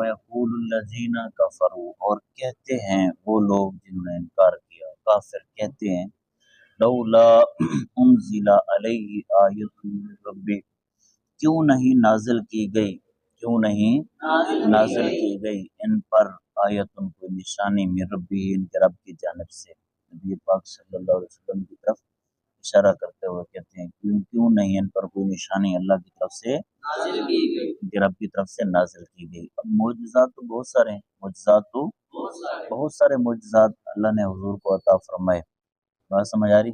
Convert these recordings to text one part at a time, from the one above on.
وَيَقُولُ الَّذِينَ كَفَرُوا، اور کہتے ہیں وہ لوگ جنہوں نے انکار کیا، کافر کہتے ہیں، لولا انزل علیہ آیۃ من ربہ، کیوں نہیں نازل کی گئی، کیوں نہیں نازل کی گئی ان پر آیت، کوئی نشانی، من ربہ، ان کے رب کی جانب سے۔ نبی پاک صلی اللہ علیہ وسلم کی طرف اشارہ کرتے ہوئے کہتے ہیں کیوں نہیں ان پر کوئی نشانی اللہ کی طرف سے نازل کی گئی، ان کے رب کی طرف سے نازل کی گئی۔ اب معجزات تو بہت سارے ہیں، معجزات تو بہت سارے معجزات اللہ نے حضور کو عطا فرمائے، بات سمجھ آ رہی؟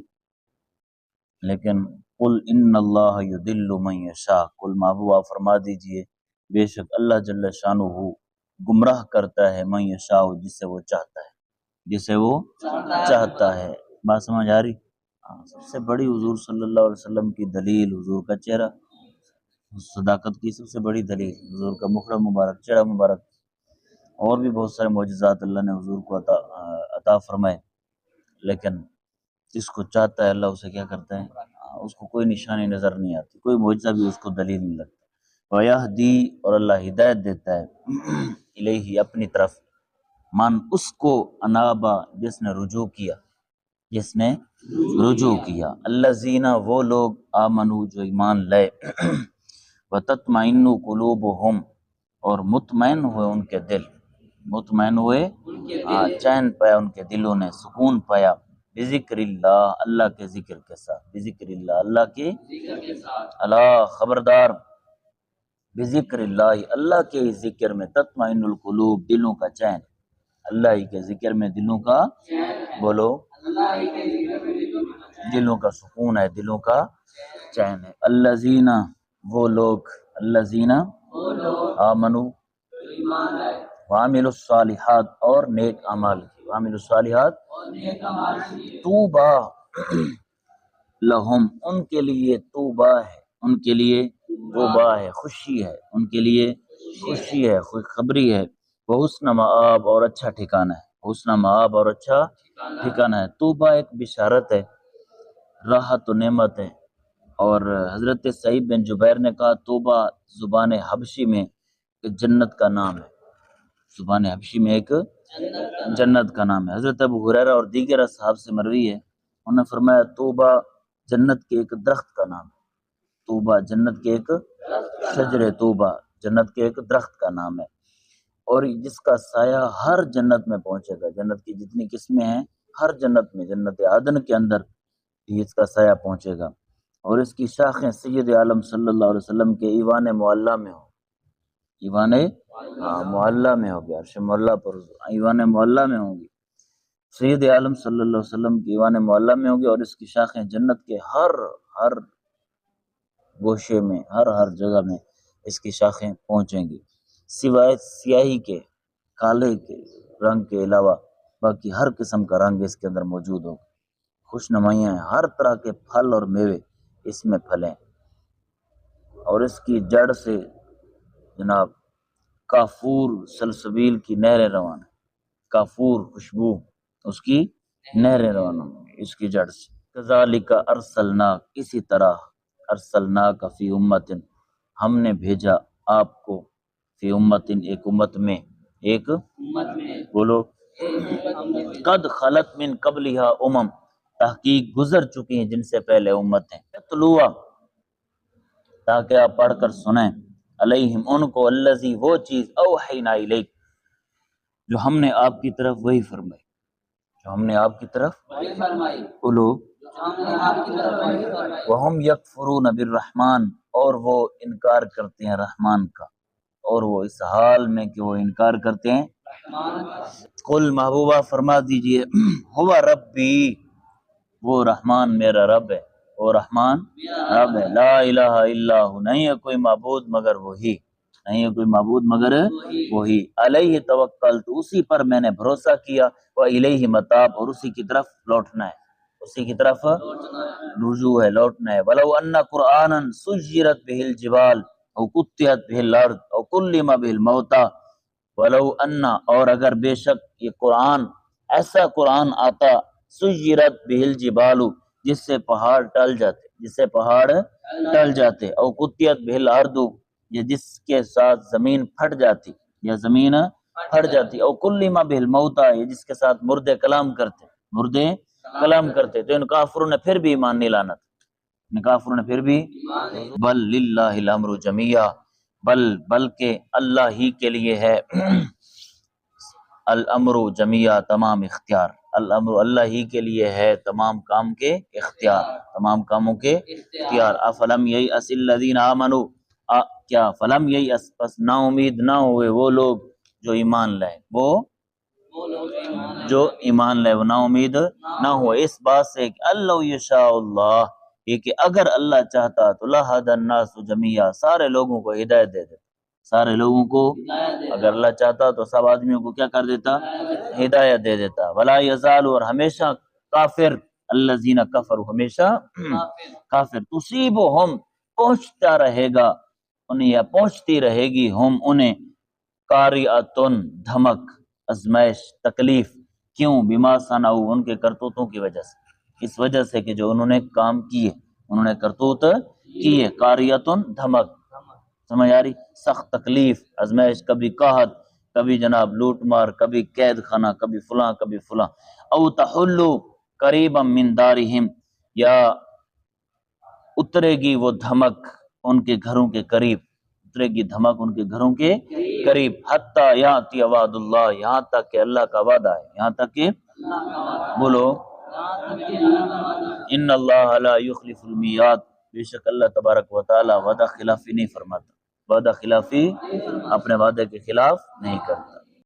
لیکن قل ان اللہ یضل من یشاء، قل محبوبہ فرما دیجئے بے شک اللہ جل شانہ گمراہ کرتا ہے من یشاء، جسے وہ چاہتا ہے، جسے وہ چاہتا ہے، بات سمجھ آ رہی؟ سب سے بڑی حضور صلی اللہ علیہ وسلم کی دلیل حضور کا چہرہ، صداقت کی سب سے بڑی دلیل حضور کا مخڑا مبارک، چہرہ مبارک۔ اور بھی بہت سارے معجزات اللہ نے حضور کو عطا فرمائے، لیکن جس کو چاہتا ہے اللہ اسے کیا کرتا ہے، اس کو کوئی نشانی نظر نہیں آتی، کوئی معجزہ بھی اس کو دلیل نہیں لگتا۔ وَيَهْدِي، اور اللہ ہدایت دیتا ہے، الیہ، اپنی طرف، من، اس کو، انابا، جس نے رجوع کیا، جس نے رجوع کیا، الذین، وہ لوگ، آمنو، جو ایمان لائے، وتطمئن قلوبہم، اور مطمئن ہوئے ان کے دل، مطمئن ہوئے، چین پایا ان کے دلوں نے، سکون پایا، بذکر اللہ، اللہ کے ذکر کے ساتھ، بذکر اللہ، اللہ کے اللہ، خبردار، بذکر اللہ، اللہ کے ذکر میں، تطمئن القلوب، دلوں کا چین، اللہ ہی کے ذکر میں دلوں کا، بولو، دلوں کا سکون ہے، دلوں کا چین ہے۔ الذین، وہ لوگ، الذین آمنو، وعملوا الصالحات، اور نیک اعمال کی، وعملوا الصالحات، طوبی لہم، ان کے لیے طوبی ہے، ان کے لیے طوبی ہے، خوشی ہے، ان کے لیے خوشی ہے، خوشخبری ہے، وحسن مآب، اور اچھا ٹھکانہ ہے، حسن مآب، اور اچھا ٹھکانہ ہے۔ طوبی ایک بشارت ہے، راحت و نعمت ہے، اور حضرت سعید بن جبیر نے کہا طوبی زبان حبشی میں ایک جنت کا نام ہے، زبان حبشی میں ایک جنت کا نام ہے۔ حضرت ابو ہریرہ اور دیگر اصحاب سے مروی ہے، انہوں نے فرمایا طوبی جنت کے ایک درخت کا نام ہے، طوبی جنت کے ایک شجر، طوبی جنت کے ایک درخت کا نام ہے، اور جس کا سایہ ہر جنت میں پہنچے گا، جنت کی جتنی قسمیں ہیں ہر جنت میں، جنت عدن کے اندر بھی اس کا سایہ پہنچے گا، اور اس کی شاخیں سید عالم صلی اللہ علیہ وسلم کے ایوان معلیٰ میں ہوں، ایوان معلیٰ میں ہوگی، عرش معلیٰ پر ایوان معلیٰ میں ہوں گی، سید عالم صلی اللہ علیہ وسلم کی ایوان معلیٰ میں ہوگی، اور اس کی شاخیں جنت کے ہر گوشے میں، ہر جگہ میں اس کی شاخیں پہنچیں گی، سوائے سیاہی کے، کالے کے رنگ کے علاوہ باقی ہر قسم کا رنگ اس کے اندر موجود ہوگا، خوش نمائیاں ہیں، ہر طرح کے پھل اور میوے اس میں پھلیں، اور اس کی جڑ سے جناب کافور سلسبیل کی نہریں روانہ، کافور خوشبو اس کی نہریں روانہ اس کی جڑ سے۔ کذالک ارسلناک، اسی طرح، ارسلناک فی امت، ہم نے بھیجا آپ کو، فی امت، ایک امت میں، ایک بولو، قد خلت من قبلھا امم، تحقیق گزر چکی ہیں جن سے پہلے امتیں، تلوا، تاکہ آپ پڑھ کر سنیں، علیہم، ان کو، الذی، وہ چیز، اوحینا الیک، جو ہم نے آپ کی طرف وہی فرمائی، جو ہم نے آپ کی طرف وہی فرمائی، قلو، وہم یکفرون بالرحمن، اور وہ انکار کرتے ہیں رحمان کا، اور وہ اس حال میں کہ وہ انکار کرتے ہیں قل، محبوبہ فرما دیجئے، ہوا ربی، وہ رحمان میرا رب ہے، وہ رحمان رب ہے، لا الہ الا ہو، نہیں ہے کوئی معبود مگر وہی، نہیں ہے کوئی معبود مگر وہی، علیہ توکلت، اسی پر میں نے بھروسہ کیا، وإلیہ متاب، اور اسی کی طرف لوٹنا ہے، اسی کی طرف رجوع ہے، لوٹنا ہے۔ ولو ان قرآنا سجرت بہ الجبال او قطعت بہ الارض او کلم بہ الموتى، ولو ان، اور اگر بے شک یہ قرآن، ایسا قرآن آتا، سجرت بہ الجبال، جس سے پہاڑ ٹل جاتے، جس سے پہاڑ ٹل جاتے، او قطعت بہ الارض، یہ جس کے ساتھ زمین پھٹ جاتی، یا زمین پھٹ جاتی. او کلما بہل موتا، یہ جس کے ساتھ مردے کلام کرتے، مردے کلام کرتے. تو ان کافروں نے پھر بھی ایمان نہیں لانا تھا، ان کافروں نے پھر بھی. بل للہ الامر جمیعا، بلکہ اللہ ہی کے لیے ہے الامر جمیعا، تمام اختیار. الامر اللہ ہی کے لیے ہے تمام کام کے اختیار، تمام کاموں کے اختیار. افلم ییأس الذین آمنوا، کیا فلم ییأس، پس نا امید نہ ہوئے وہ لوگ جو ایمان لائے، وہ جو ایمان لائے وہ نا امید نہ ہوئے اس بات سے کہ اللہ یشاء اللہ، یہ کہ اگر اللہ چاہتا تو لہدی الناس جمیعا، سارے لوگوں کو ہدایت دے دیتا. سارے لوگوں کو اگر اللہ چاہتا تو سب آدمیوں کو کیا کر دیتا؟ ہدایت دے دیتا. ولا یزال، اور ہمیشہ کافر، الذین کفروا، ہمیشہ کافر. تصیبہم، پہنچتا رہے گا انہیں، یا پہنچتی رہے گی ہم انہیں، قاریۃن، دھمک، ازمائش، تکلیف. کیوں؟ بما صنعوا، ان کے کرتوتوں کی وجہ سے، اس وجہ سے کہ جو انہوں نے کام کیے، انہوں نے کرتوت کیے. قاریۃن، دھمک، سمجھ آ رہی؟ سخت تکلیف، ازمائش، کبھی قحط، کبھی جناب لوٹ مار، کبھی قید خانہ، کبھی فلاں کبھی فلاں. او تحلوا قریبا من دارہم، یا اترے گی وہ دھمک ان کے گھروں کے قریب، اترے گی دھمک ان کے گھروں کے قریب. حتی یاتی وعد اللہ، یہاں تک کہ اللہ کا وعدہ ہے، یہاں تک کہ بولو ان اللہ لا یخلف المیعاد، بے شک اللہ تبارک و تعالی وعدہ خلافی نہیں فرماتا، وعدہ خلافی اپنے وعدے کے خلاف نہیں کرتا.